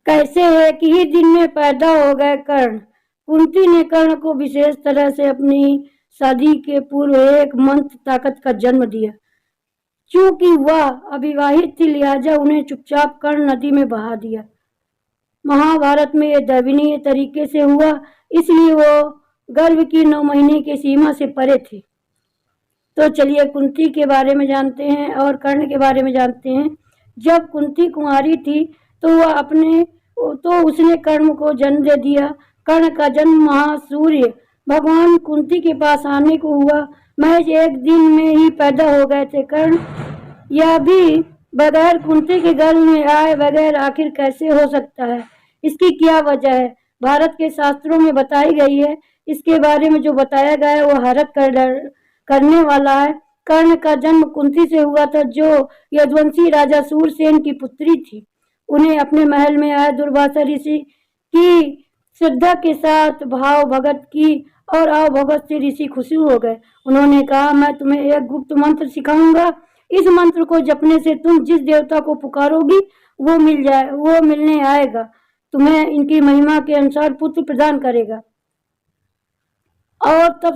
कैसे एक ही दिन में पैदा हो गए कर्ण। कुंती ने कर्ण को विशेष तरह से अपनी शादी के पूर्व एक मंत्र ताकत का जन्म दिया। चूंकि वह अविवाहित थी लिहाजा उन्हें चुपचाप कर्ण नदी में बहा दिया। महाभारत में यह दयनीय तरीके से हुआ, इसलिए वो गर्भ की 9 महीने की सीमा से परे थे। तो चलिए कुंती के बारे में जानते हैं और कर्ण के बारे में जानते हैं। जब कुंती कुंवारी थी तो उसने कर्ण को जन्म दे दिया। कर्ण का जन्म महासूर्य भगवान कुंती के पास आने को हुआ। महज एक दिन में ही पैदा हो गए थे कर्ण। यह भी बगैर कुंती के गर्भ में आए बगैर आखिर कैसे हो सकता है? इसकी क्या वजह है? भारत के शास्त्रों में बताई गई है। इसके बारे में जो बताया गया है वो हैरत करने वाला है। कर्ण का जन्म कुंती से हुआ था, जो यदुवंशी राजा सूरसेन की पुत्री थी। उन्हें अपने महल में आए दुर्वासा ऋषि की श्रद्धा के साथ भाव भगत की और भगत से ऋषि खुशी हो गए। उन्होंने कहा, मैं तुम्हें एक गुप्त मंत्र सिखाऊंगा। इस मंत्र को जपने से तुम जिस देवता को पुकारोगी वो मिलने आएगा। तुम्हें इनकी महिमा के अनुसार पुत्र प्रदान करेगा। और तब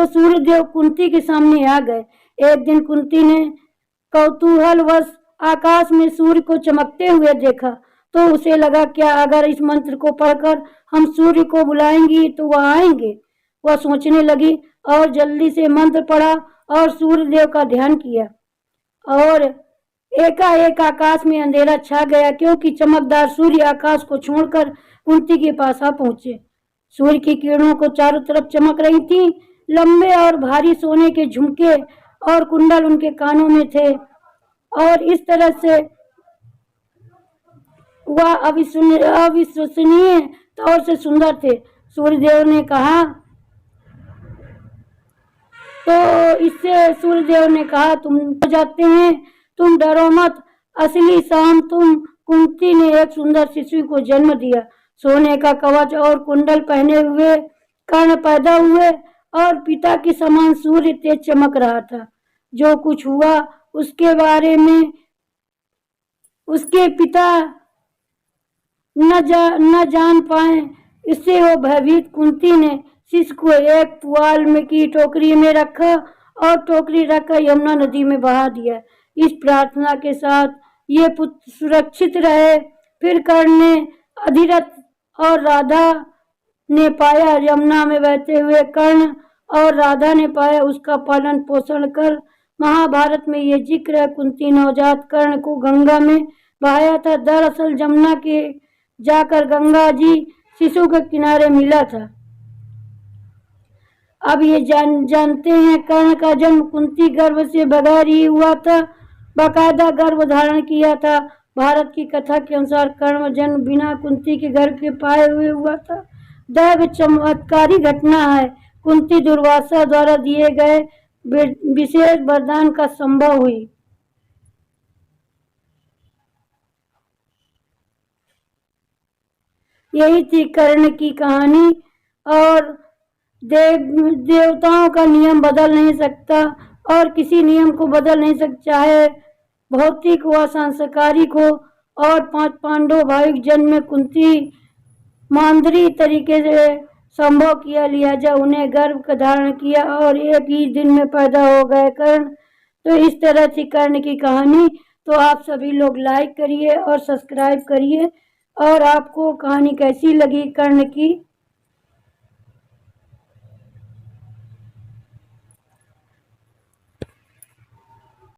सूर्यदेव कुंती के सामने आ गए। एक दिन कुंती ने कौतूहलवश आकाश में सूर्य को चमकते हुए देखा तो उसे लगा, क्या अगर इस मंत्र को पढ़कर हम सूर्य को बुलाएंगी तो वह आएंगे। वह सोचने लगी और जल्दी से मंत्र पढ़ा और सूर्यदेव का ध्यान किया और एकाएक आकाश में अंधेरा छा गया, क्योंकि चमकदार सूर्य आकाश को छोड़कर कुंती के पास आ पहुंचे। सूर्य की किरणों को चारों तरफ चमक रही थी। लंबे और भारी सोने के झुमके और कुंडल उनके कानों में थे और इस तरह से वह अविश्वसनीय तौर से सुंदर थे। सूर्यदेव ने कहा, तुम जाते हैं, तुम डरो मत। असली शाम तुम। कुंती ने एक सुंदर शिशु को जन्म दिया। सोने का कवच और कुंडल पहने हुए कर्ण पैदा हुए और पिता के समान सूर्य तेज चमक रहा था। जो कुछ हुआ उसके बारे में उसके पिता न जान पाए, इससे वो भयभीत। कुंती ने शिशु को एक पुआल में की टोकरी में रखा और टोकरी रखकर यमुना नदी में बहा दिया, इस प्रार्थना के साथ ये पुत्र सुरक्षित रहे। फिर कर्ण ने अधिरथ और राधा ने पाया। यमुना में बहते हुए कर्ण और राधा ने पाया, उसका पालन पोषण कर महाभारत में ये जिक्र है। कुंती नवजात कर्ण को गंगा में बहाया था। दरअसल जमुना के जाकर गंगा जी शिशु के किनारे मिला था। अब ये जानते हैं कर्ण का जन्म कुंती गर्भ से बगैर ही हुआ था, बाकायदा गर्भ धारण किया था। भारत की कथा के अनुसार कर्ण जन्म बिना कुंती के गर्भ के पाए हुए हुआ था। दैव चमत्कारी घटना है। कुंती दुर्वासा द्वारा दिए गए विशेष वरदान का संभव हुई। यही थी कर्ण की कहानी। और देवताओं का नियम बदल नहीं सकता और किसी नियम को बदल नहीं सकता, चाहे भौतिक व सांस्कृतिक हो। और 5 पांडव भाई जन्म में कुंती मांद्री तरीके से संभव किया, लिहाजा उन्हें गर्भ का धारण किया और एक ही दिन में पैदा हो गए कर्ण। तो इस तरह थी कर्ण की कहानी। तो आप सभी लोग लाइक करिए और सब्सक्राइब करिए। और आपको कहानी कैसी लगी कर्ण की